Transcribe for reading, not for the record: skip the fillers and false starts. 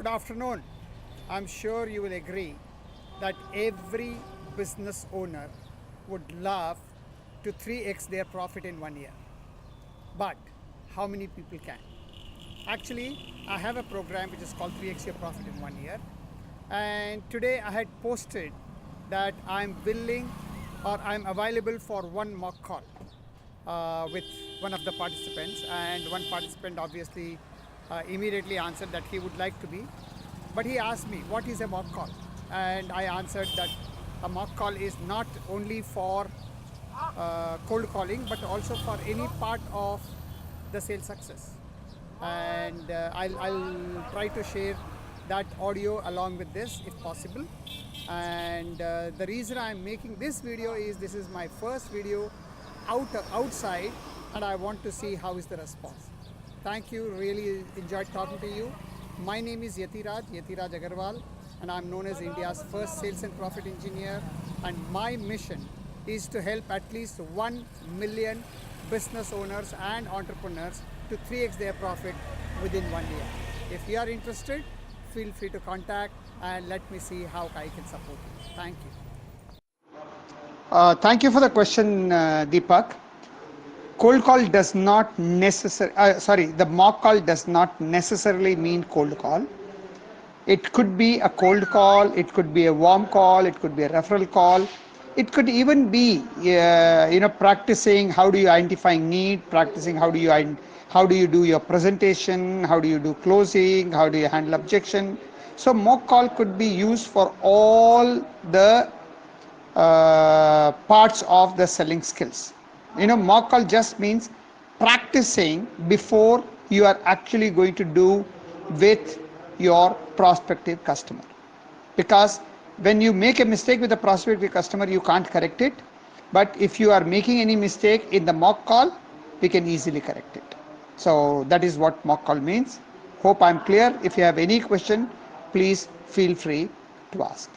Good afternoon. I'm sure you will agree that every business owner would love to 3x their profit in 1 year. But how many people can? Actually, I have a program which is called 3x your profit in 1 year. And today I had posted that I'm willing or I'm available for one mock call with one of the participants, and one participant obviously immediately answered that he would like to be, but he asked me what is a mock call, and I answered that a mock call is not only for cold calling but also for any part of the sales success. And I'll try to share that audio along with this if possible. And the reason I'm making this video is this is my first video outside, and I want to see how is the response. Thank you, really enjoyed talking to you. My name is Yathiraj Agarwal, and I'm known as India's first sales and profit engineer, and my mission is to help at least 1 million business owners and entrepreneurs to 3x their profit within 1 year. If you are interested, feel free to contact and let me see how I can support you. Thank you. Thank you for the question, Deepak. Cold call does not necessarily, the mock call does not necessarily mean cold call. It could be a cold call, it could be a warm call, it could be a referral call. It could even be, practicing how do you identify need, practicing how do you do your presentation, how do you do closing, how do you handle objection. So mock call could be used for all the parts of the selling skills. Mock call just means practicing before you are actually going to do with your prospective customer. Because when you make a mistake with the prospective customer, you can't correct it. But if you are making any mistake in the mock call, we can easily correct it. So that is what mock call means. Hope I'm clear. If you have any question, please feel free to ask.